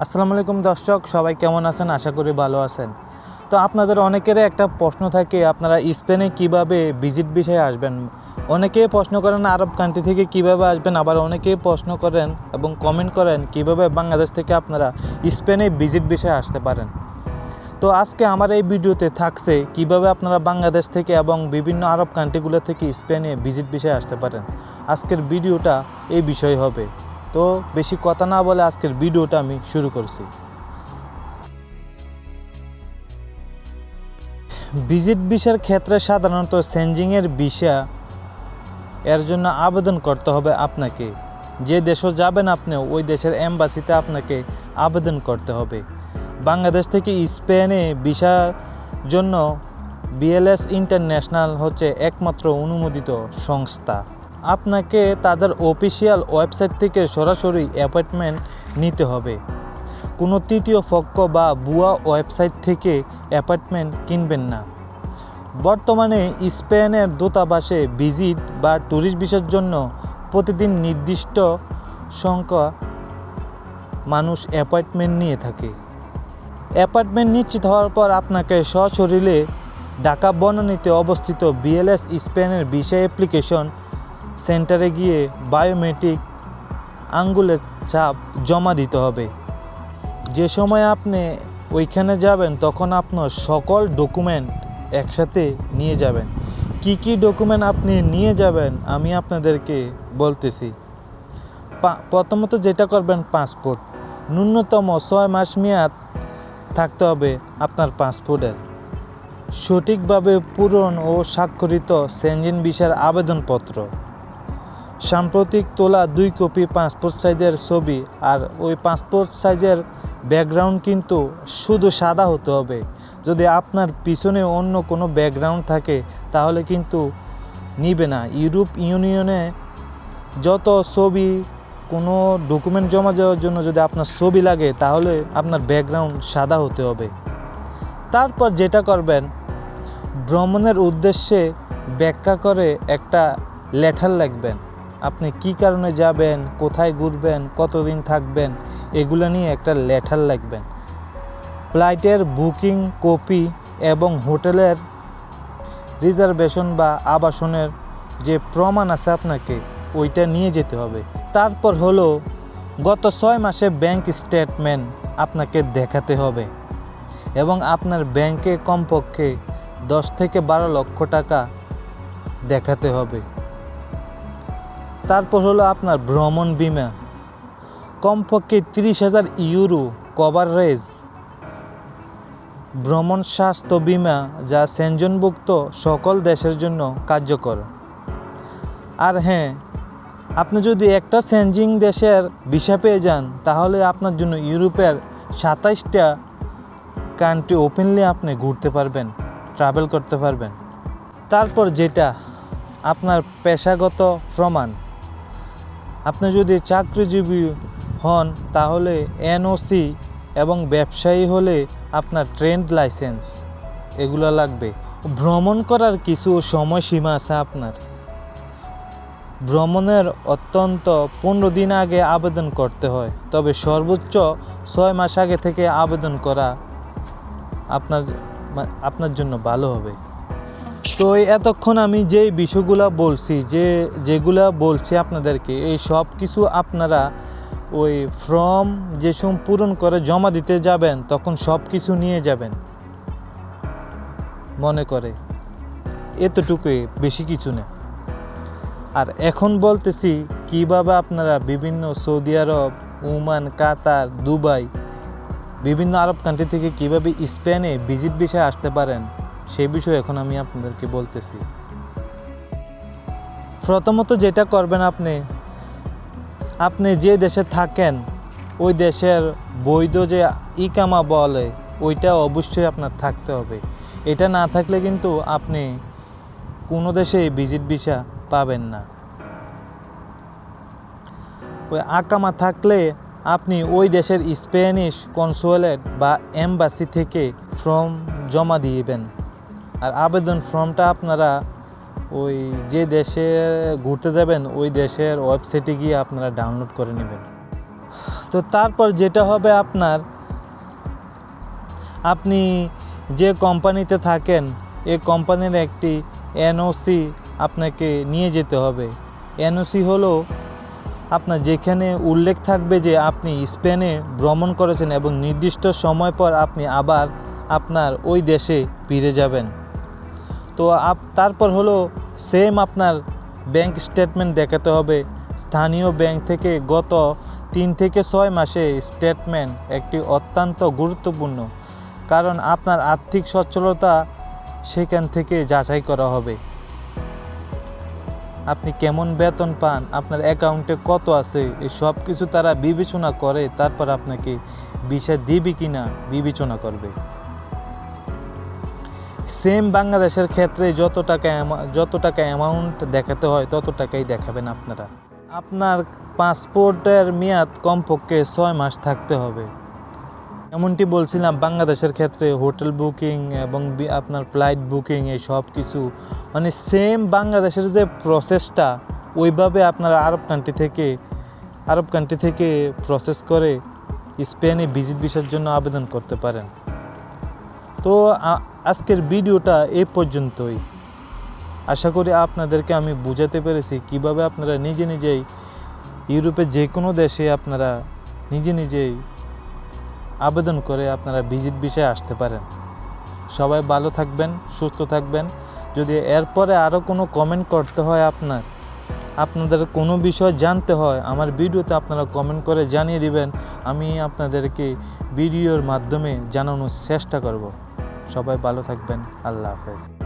আসসালামু আলাইকুম দর্শক, সবাই কেমন আছেন? আশা করি ভালো আছেন। তো আপনাদের অনেকেরই একটা প্রশ্ন থাকে, আপনারা স্পেনে কিভাবে ভিজিট ভিসায় আসবেন। অনেকেই প্রশ্ন করেন আরব কান্ট্রি থেকে কিভাবে আসবেন, আবার অনেকেই প্রশ্ন করেন এবং কমেন্ট করেন কিভাবে বাংলাদেশ থেকে আপনারা স্পেনে ভিজিট ভিসায় আসতে পারেন। তো আজকে আমার এই ভিডিওতে থাকছে কিভাবে আপনারা বাংলাদেশ থেকে এবং বিভিন্ন আরব কান্ট্রিগুলো থেকে স্পেনে ভিজিট ভিসায় আসতে পারেন। আজকের ভিডিওটা এই বিষয় হবে। তো বেশি কথা না বলে আজকের ভিডিওটা আমি শুরু করছি। ভিজিট ভিসার ক্ষেত্রে সাধারণত সেনজিংয়ের ভিসা এর জন্য আবেদন করতে হবে আপনাকে। যে দেশে যাবেন আপনি, ওই দেশের এম্বাসিতে আপনাকে আবেদন করতে হবে। বাংলাদেশ থেকে স্পেনে ভিসার জন্য বিএলএস ইন্টারন্যাশনাল হচ্ছে একমাত্র অনুমোদিত সংস্থা। আপনাকে তাদের অফিসিয়াল ওয়েবসাইট থেকে সরাসরি অ্যাপয়েন্টমেন্ট নিতে হবে। কোনো তৃতীয় পক্ষ বা ভুয়া ওয়েবসাইট থেকে অ্যাপয়েন্টমেন্ট কিনবেন না। বর্তমানে স্পেনের দূতাবাসে ভিজিট বা ট্যুরিস্ট ভিসার জন্য প্রতিদিন নির্দিষ্ট সংখ্যা মানুষ অ্যাপয়েন্টমেন্ট নিয়ে থাকে। অ্যাপয়েন্টমেন্ট নিশ্চিত হওয়ার পর আপনাকে সশরীরে ঢাকা বনানীতে অবস্থিত বিএলএস স্পেনের ভিসা অ্যাপ্লিকেশন সেন্টারে গিয়ে বায়োমেট্রিক আঙ্গুলের ছাপ জমা দিতে হবে। যে সময় আপনি ওইখানে যাবেন তখন আপনার সকল ডকুমেন্ট একসাথে নিয়ে যাবেন। কি কি ডকুমেন্ট আপনি নিয়ে যাবেন আমি আপনাদেরকে বলতেছি। প্রথমত যেটা করবেন, পাসপোর্ট। ন্যূনতম 6 মাস মেয়াদ থাকতে হবে আপনার পাসপোর্টের। সঠিকভাবে পূরণ ও স্বাক্ষরিত সেনজেন ভিসার আবেদনপত্র। সাম্প্রতিক তোলা 2 কপি পাসপোর্ট সাইজের ছবি, আর ওই পাসপোর্ট সাইজের ব্যাকগ্রাউন্ড কিন্তু শুধু সাদা হতে হবে। যদি আপনার পিছনে অন্য কোনো ব্যাকগ্রাউন্ড থাকে তাহলে কিন্তু নিবে না। ইউরোপ ইউনিয়নে যত ছবি, কোনো ডকুমেন্ট জমা দেওয়ার জন্য যদি আপনার ছবি লাগে তাহলে আপনার ব্যাকগ্রাউন্ড সাদা হতে হবে। তারপর যেটা করবেন, ভ্রমণের উদ্দেশ্যে ব্যাখ্যা করে একটা লেটার লিখবেন। আপনি কি কারণে যাবেন, কোথায় ঘুরবেন, কতদিন থাকবেন, এগুলো নিয়ে একটা লেটার লিখবেন। ফ্লাইটের বুকিং কপি এবং হোটেলের রিজার্ভেশন বা আবাসনের যে প্রমাণ আছে আপনাকে ওইটা নিয়ে যেতে হবে। তারপর হলো গত 6 মাসে ব্যাংক স্টেটমেন্ট আপনাকে দেখাতে হবে এবং আপনার ব্যাংকে কমপক্ষে 10 থেকে 12 লক্ষ টাকা দেখাতে হবে। তারপর হলো আপনার ভ্রমণ বিমা, কমপক্ষে 30,000 ইউরো কভারেজ ভ্রমণ স্বাস্থ্য বিমা, যা সেনজেনভুক্ত সকল দেশের জন্য কার্যকর। আর হ্যাঁ, আপনি যদি একটা সেনজেন দেশের ভিসা পেয়ে যান তাহলে আপনার জন্য ইউরোপের 27টা কান্ট্রি ওপেনলি আপনি ঘুরতে পারবেন, ট্রাভেল করতে পারবেন। তারপর যেটা আপনার পেশাগত প্রমাণ। আপনি যদি চাকরিজীবী হন তাহলে এনওসি এবং ব্যবসায়ী হলে আপনার ট্রেড লাইসেন্স এগুলো লাগবে। ভ্রমণ করার কিছু সময়সীমা আছে আপনার। ভ্রমণের অত্যন্ত 15 দিন আগে আবেদন করতে হয়, তবে সর্বোচ্চ 6 মাস আগে থেকে আবেদন করা আপনার জন্য ভালো হবে। তো এতক্ষণ আমি যেই বিষয়গুলো বলছি, যেগুলো বলছি আপনাদেরকে, এই সব কিছু আপনারা ওই ফর্ম যে সময় পূরণ করে জমা দিতে যাবেন তখন সব কিছু নিয়ে যাবেন। মনে করে এতটুকুই, বেশি কিছু না। আর এখন বলতেছি কিভাবে আপনারা বিভিন্ন সৌদি আরব, ওমান, কাতার, দুবাই, বিভিন্ন আরব কান্ট্রি থেকে কিভাবে স্পেনে ভিজিট ভিসায় আসতে পারেন সেই বিষয়ে এখন আমি আপনাদেরকে বলতেছি। প্রথমত যেটা করবেন, আপনি যে দেশে থাকেন ওই দেশের বৈধ যে ইকামা বলে ওইটা অবশ্যই আপনার থাকতে হবে। এটা না থাকলে কিন্তু আপনি কোনো দেশেই ভিজিট ভিসা পাবেন না। ওই আকামা থাকলে আপনি ওই দেশের স্প্যানিশ কনসুলেট বা এম্বাসি থেকে ফর্ম জমা দিবেন। আর আবেদন ফর্মটা আপনারা ওই যে দেশে ঘুরতে যাবেন ওই দেশের ওয়েবসাইটে গিয়ে আপনারা ডাউনলোড করে নেবেন। তো তারপর যেটা হবে আপনি যে কোম্পানিতে থাকেন এই কোম্পানির একটি এনওসি আপনাকে নিয়ে যেতে হবে। এনওসি হলো আপনার যেখানে উল্লেখ থাকবে যে আপনি স্পেনে ভ্রমণ করেছেন এবং নির্দিষ্ট সময় পর আপনি আবার আপনার ওই দেশে ফিরে যাবেন। তো তারপর হলো সেম আপনার ব্যাংক স্টেটমেন্ট দেখাতে হবে। স্থানীয় ব্যাংক থেকে গত 3 থেকে 6 মাসে স্টেটমেন্ট একটি অত্যন্ত গুরুত্বপূর্ণ, কারণ আপনার আর্থিক সচ্ছলতা সেখান থেকে যাচাই করা হবে। আপনি কেমন বেতন পান, আপনার অ্যাকাউন্টে কত আছে, এই সব কিছু তারা বিবেচনা করে তারপর আপনাকে ভিসা দিবে কি না বিবেচনা করবে। সেম বাংলাদেশের ক্ষেত্রে যত টাকা অ্যামাউন্ট দেখাতে হয় তত টাকাই দেখাবেন আপনারা। আপনার পাসপোর্টের মেয়াদ কমপক্ষে 6 মাস থাকতে হবে। এমনটি বলছিলাম বাংলাদেশের ক্ষেত্রে হোটেল বুকিং এবং আপনার ফ্লাইট বুকিং এই সব কিছু মানে সেম বাংলাদেশের যে প্রসেসটা ওইভাবে আপনারা আরব কান্ট্রি থেকে প্রসেস করে স্পেনে ভিজিট ভিসার জন্য আবেদন করতে পারেন। তো আজকের ভিডিওটা এই পর্যন্তই। আশা করি আপনাদেরকে আমি বুঝাতে পেরেছি কিভাবে আপনারা নিজেই ইউরোপের যে কোনো দেশে আপনারা নিজেই আবেদন করে আপনারা ভিজিট ভিসায় আসতে পারেন। সবাই ভালো থাকবেন, সুস্থ থাকবেন। যদি এরপরে আরও কোনো কমেন্ট করতে হয়, আপনাদের কোনো বিষয় জানতে হয়, আমার ভিডিওতে আপনারা কমেন্ট করে জানিয়ে দিবেন। আমি আপনাদেরকে ভিডিওর মাধ্যমে জানানোর চেষ্টা করব। সবাই ভালো থাকবেন। আল্লাহ হাফেজ।